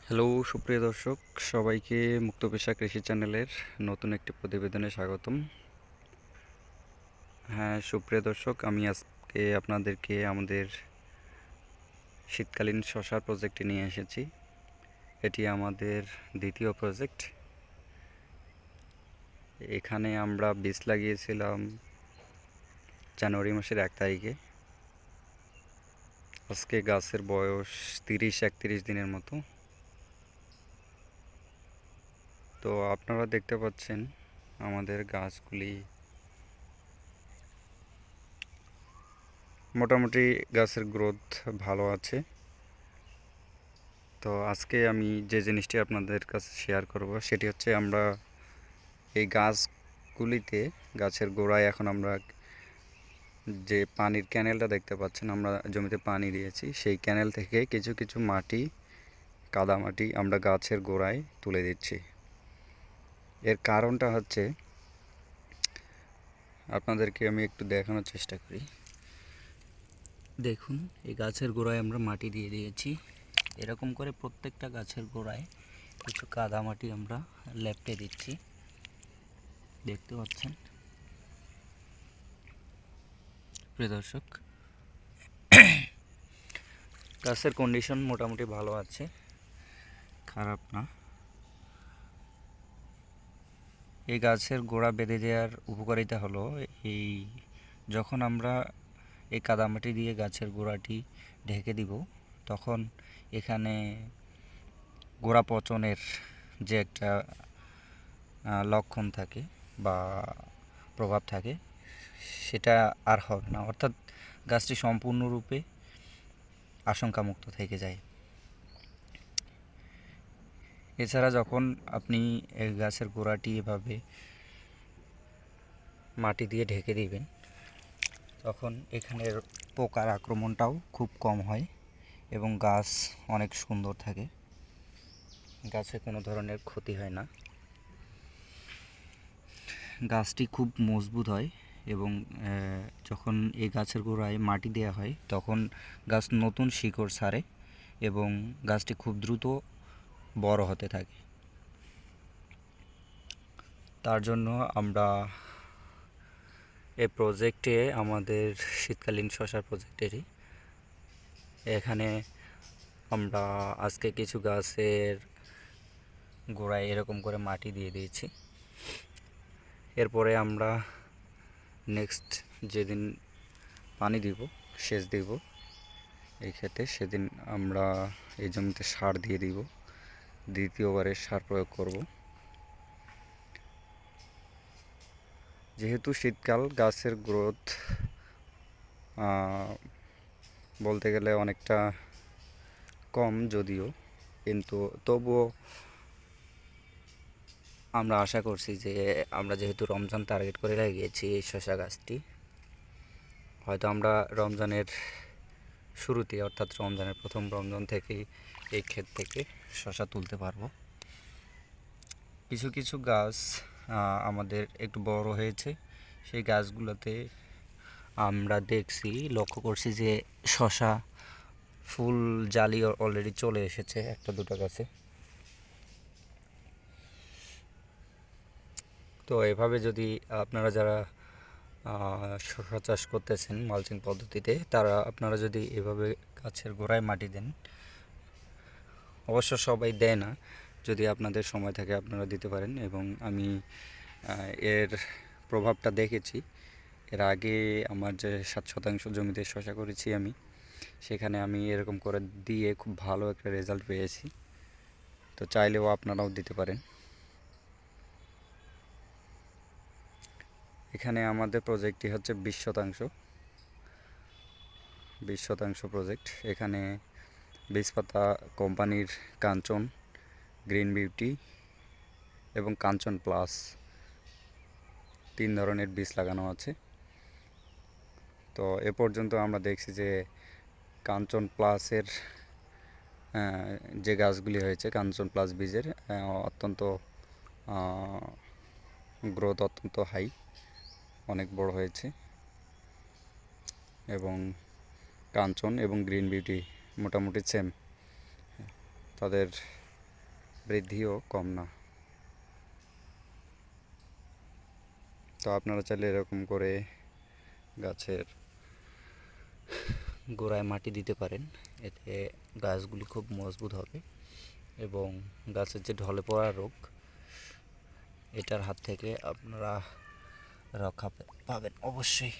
Hello সুপ্রিয় দর্শক, সবাইকে মুক্ত পেশা কৃষি চ্যানেলের নতুন একটি প্রতিবেদনে স্বাগতম। হ্যাঁ সুপ্রিয় দর্শক, আমি আজকে আপনাদেরকে আমাদের শীতকালীন শশার প্রজেক্টে নিয়ে এসেছি। এটি আমাদের দ্বিতীয় প্রজেক্ট। এখানে আমরা বীজ লাগিয়েছিলাম জানুয়ারি মাসের 1 তারিখে। আজকে গাছের বয়স 30-31 দিনের মতো। তো আপনারা দেখতে পাচ্ছেন আমাদের গাছগুলি মোটামুটি, গাছের গ্রোথ ভালো আছে। তো আজকে আমি যে জিনিসটি আপনাদের কাছে শেয়ার করব সেটি হচ্ছে, আমরা এই গাছগুলিতে, গাছের গোড়ায় এখন আমরা যে পানির ক্যানেলটা দেখতে পাচ্ছেন, আমরা জমিতে পানি দিয়েছি, সেই ক্যানেল থেকে কিছু কিছু মাটি, কাদা মাটি আমরা গাছের গোড়ায় তুলে দিচ্ছি। এর কারণটা হচ্ছে, আপনাদেরকে আমি একটু দেখানোর চেষ্টা করি। দেখুন, এই গাছের গোড়ায় আমরা মাটি দিয়ে দিয়েছি। এরকম করে প্রত্যেকটা গাছের গোড়ায় কিছু কাদা মাটি আমরা লেপটে দিচ্ছি, দেখতে পাচ্ছেন প্রিয় দর্শক। গাছের কন্ডিশন মোটামুটি ভালো আছে, খারাপ না। এই গাছের গোড়া বেঁধে দেওয়ার উপকারিতা হলো, এই যখন আমরা এই কাদামাটি দিয়ে গাছের গোড়াটি ঢেকে দিব, তখন এখানে গোড়া পচনের যে একটা লক্ষণ থাকে বা প্রভাব থাকে, সেটা আর হবে না। অর্থাৎ গাছটি সম্পূর্ণরূপে আশঙ্কামুক্ত থেকে যায়। এছাড়া যখন আপনি এই গাছের গোড়াটি এভাবে মাটি দিয়ে ঢেকে দিবেন, তখন এখানের পোকার আক্রমণটাও খুব কম হয় এবং গাছ অনেক সুন্দর থাকে, গাছে কোনো ধরনের ক্ষতি হয় না, গাছটি খুব মজবুত হয়। এবং যখন এই গাছের গোড়ায় মাটি দেওয়া হয়, তখন গাছ নতুন শিকড় ছাড়ে এবং গাছটি খুব দ্রুত বড় হতে থাকে। তার জন্য আমরা এই প্রজেক্টে, আমাদের শীতকালীন শশার প্রজেক্টেরই, এখানে আমরা আজকে কিছু গাছের গোড়ায় এরকম করে মাটি দিয়ে দিয়েছি। এরপরে আমরা নেক্সট যেদিন পানি দিব, সেচ দিব এই ক্ষেতে, সেদিন আমরা এই জমিতে সার দিয়ে দিব, দ্বিতীয়বারে সার প্রয়োগ করব। যেহেতু শীতকাল, গাছের গ্রোথ বলতে গেলে অনেকটা কম যদিও, কিন্তু তবুও আমরা আশা করছি যে, আমরা যেহেতু রমজান টার্গেট করে লাগিয়েছি এই শশা গাছটি, হয়তো আমরা রমজানের শুরুতে, অর্থাৎ রমজানের প্রথম রমজান থেকেই এই ক্ষেত থেকে শশা তুলতে পারবো। কিছু কিছু গাছ আমাদের একটু বড় হয়েছে, সেই গাছগুলোতে আমরা দেখছি, লক্ষ্য করছি যে শশা ফুল জালি অলরেডি চলে এসেছে একটা দুটো গাছে। তো এভাবে যদি আপনারা যারা শশা চাষ করতেছেন মালচিং পদ্ধতিতে, আপনারা যদি এভাবে গাছের গোড়ায় মাটি দেন, অবশ্য সবাই দেয় না, যদি আপনাদের সময় থাকে আপনারা দিতে পারেন। এবং আমি এর প্রভাবটা দেখেছি। এর আগে আমার যে 7 শতাংশ জমিতে শশা করেছি আমি, সেখানে আমি এরকম করে দিয়ে খুব ভালো একটা রেজাল্ট পেয়েছি। তো চাইলেও আপনারাও দিতে পারেন। এখানে আমাদের প্রজেক্টটি হচ্ছে 20 শতাংশ প্রজেক্ট। এখানে বীজপাতা কোম্পানির কাঞ্চন, গ্রিন বিউটি এবং কাঞ্চন প্লাস 3 ধরনের বীজ লাগানো আছে। তো এ পর্যন্ত আমরা দেখছি যে কাঞ্চন প্লাসের যে গাছগুলি হয়েছে, কাঞ্চন প্লাস বীজের অত্যন্ত গ্রোথ অত্যন্ত হাই, অনেক বড় হয়েছে। এবং কাঞ্চন এবং গ্রিন বিউটি মোটামুটি সেম, তাদের বৃদ্ধিও কম না। তো আপনারা চাইলে এরকম করে গাছের গোড়ায় মাটি দিতে পারেন, এতে গাছগুলি খুব মজবুত হবে এবং গাছের যে ঢলে পড়া রোগ এটার হাত থেকে আপনারা রক্ষা পাবেন অবশ্যই।